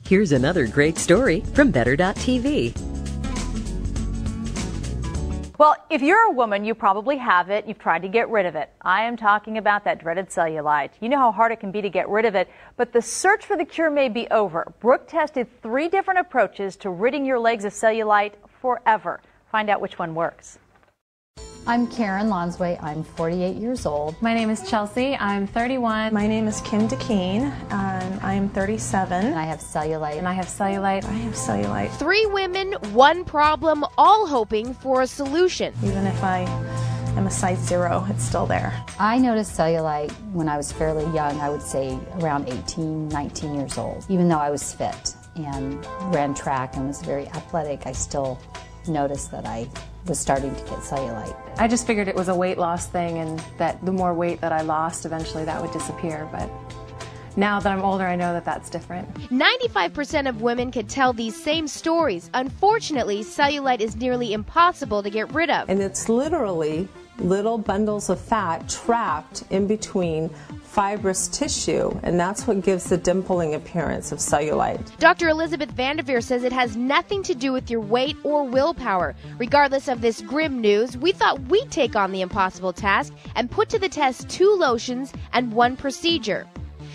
Here's another great story from Better.tv. Well, if you're a woman, you probably have it. You've tried to get rid of it. I am talking about that dreaded cellulite. You know how hard it can be to get rid of it, but the search for the cure may be over. Brooke tested 3 different approaches to ridding your legs of cellulite forever. Find out which one works. I'm Karen Lonsway. I'm 48 years old. My name is Chelsea. I'm 31. My name is Kim DeKeen. I am 37. And I have cellulite. And I have cellulite. I have cellulite. 3 women, 1 problem, all hoping for a solution. Even if I am a size 0, it's still there. I noticed cellulite when I was fairly young. I would say around 18, 19 years old. Even though I was fit and ran track and was very athletic, I still noticed that I was starting to get cellulite. I just figured it was a weight loss thing, and that the more weight that I lost, eventually that would disappear. But now that I'm older, I know that that's different. 95% of women could tell these same stories. Unfortunately, cellulite is nearly impossible to get rid of. And it's literally little bundles of fat trapped in between fibrous tissue, and that's what gives the dimpling appearance of cellulite. Dr. Elizabeth Vanderveer says it has nothing to do with your weight or willpower. Regardless of this grim news, we thought we'd take on the impossible task and put to the test 2 lotions and 1 procedure.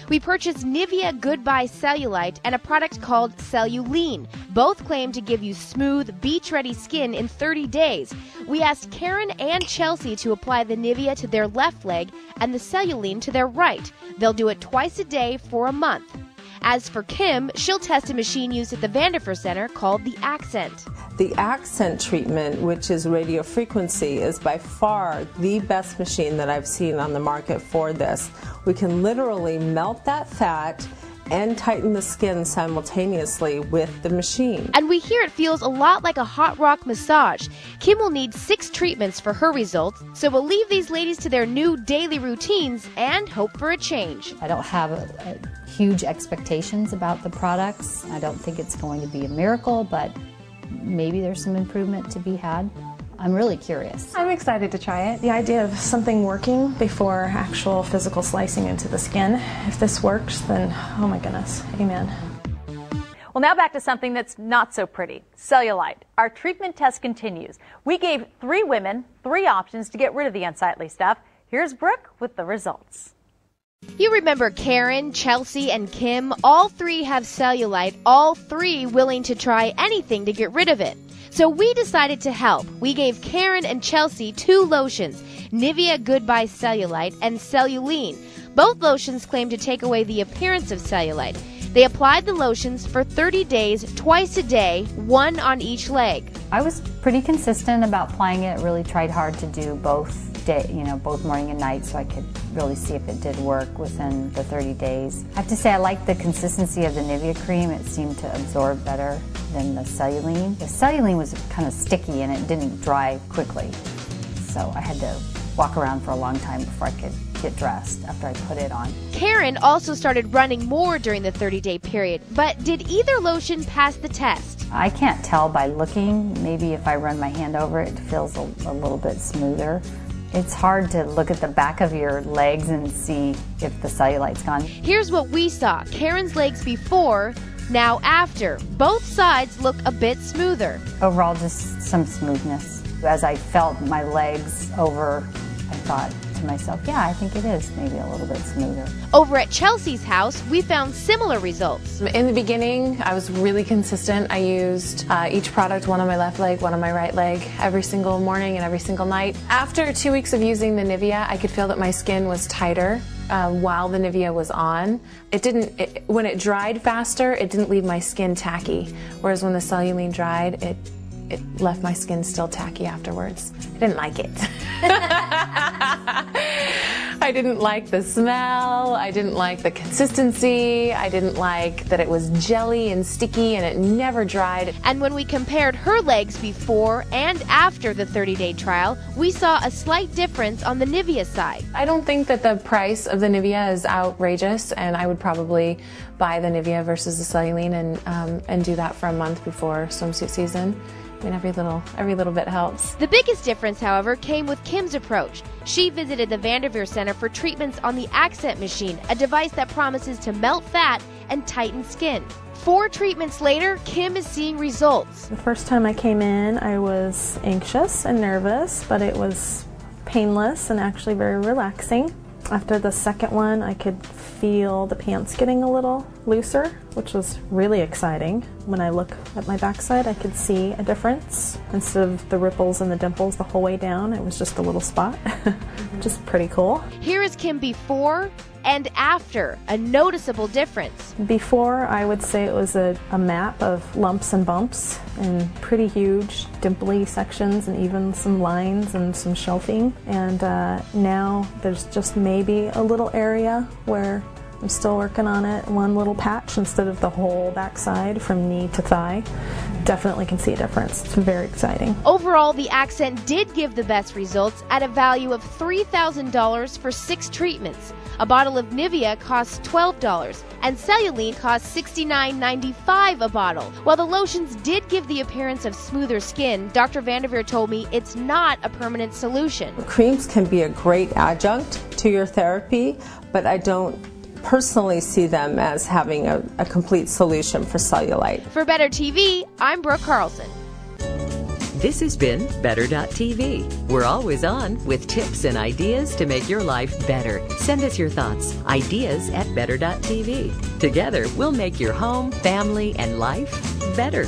We purchased Nivea Goodbye Cellulite and a product called Cellulite. Both claim to give you smooth, beach-ready skin in 30 days. We asked Karen and Chelsea to apply the Nivea to their left leg and the Cellulite to their right. They'll do it twice a day for a month. As for Kim, she'll test a machine used at the Vanderveer Center called the Accent. The Accent treatment, which is radio frequency, is by far the best machine that I've seen on the market for this. We can literally melt that fat and tighten the skin simultaneously with the machine. And we hear it feels a lot like a hot rock massage. Kim will need 6 treatments for her results, so we'll leave these ladies to their new daily routines and hope for a change. I don't have huge expectations about the products. I don't think it's going to be a miracle, but maybe there's some improvement to be had. I'm really curious. I'm excited to try it. The idea of something working before actual physical slicing into the skin, if this works, then oh my goodness, amen. Well, now back to something that's not so pretty, cellulite. Our treatment test continues. We gave 3 women 3 options to get rid of the unsightly stuff. Here's Brooke with the results. You remember Karen, Chelsea, and Kim? All 3 have cellulite, all 3 willing to try anything to get rid of it. So we decided to help. We gave Karen and Chelsea 2 lotions, Nivea Goodbye Cellulite and Cellulite. Both lotions claim to take away the appearance of cellulite. They applied the lotions for 30 days, twice a day, 1 on each leg. I was pretty consistent about applying it. Really tried hard to do both morning and night, so I could really see if it did work within the 30 days. I have to say I like the consistency of the Nivea cream. It seemed to absorb better than the Cellulite. The Cellulite was kind of sticky and it didn't dry quickly, so I had to walk around for a long time before I could get dressed after I put it on. Karen also started running more during the 30-day period, but did either lotion pass the test? I can't tell by looking. Maybe if I run my hand over it, it feels a little bit smoother. It's hard to look at the back of your legs and see if the cellulite's gone. Here's what we saw. Karen's legs before, now after. Both sides look a bit smoother. Overall, just some smoothness. As I felt my legs over, I thought to myself, yeah, I think it is maybe a little bit smoother. Over at Chelsea's house, we found similar results. In the beginning, I was really consistent. I used each product, 1 on my left leg, 1 on my right leg, every single morning and every single night. After 2 weeks of using the Nivea, I could feel that my skin was tighter while the Nivea was on. When it dried faster, it didn't leave my skin tacky, whereas when the Cellulite dried, it left my skin still tacky afterwards. I didn't like it. I didn't like the smell, I didn't like the consistency, I didn't like that it was jelly and sticky and it never dried. And when we compared her legs before and after the 30-day trial, we saw a slight difference on the Nivea side. I don't think that the price of the Nivea is outrageous, and I would probably buy the Nivea versus the Cellulite and do that for a month before swimsuit season. I mean, every little bit helps. The biggest difference, however, came with Kim's approach. She visited the Vanderveer Center for treatments on the Accent machine, a device that promises to melt fat and tighten skin. 4 treatments later, Kim is seeing results. The first time I came in, I was anxious and nervous, but it was painless and actually very relaxing. After the second one, I could feel the pants getting a little looser, which was really exciting. When I look at my backside, I could see a difference. Instead of the ripples and the dimples the whole way down, it was just a little spot, which is pretty cool. Here is Kim before and after, a noticeable difference. Before, I would say it was a map of lumps and bumps and pretty huge dimply sections and even some lines and some shelving. And now there's just maybe a little area where I'm still working on it, one little patch instead of the whole backside from knee to thigh. Definitely can see a difference. It's very exciting. Overall, the Accent did give the best results at a value of $3,000 for 6 treatments. A bottle of Nivea costs $12 and Cellulite costs $69.95 a bottle. While the lotions did give the appearance of smoother skin, Dr. Vanderveer told me it's not a permanent solution. Creams can be a great adjunct to your therapy, but I don't personally see them as having a complete solution for cellulite. For Better TV, I'm Brooke Carlson. This has been Better.tv. We're always on with tips and ideas to make your life better. Send us your thoughts, ideas at Better.tv. Together, we'll make your home, family, and life better.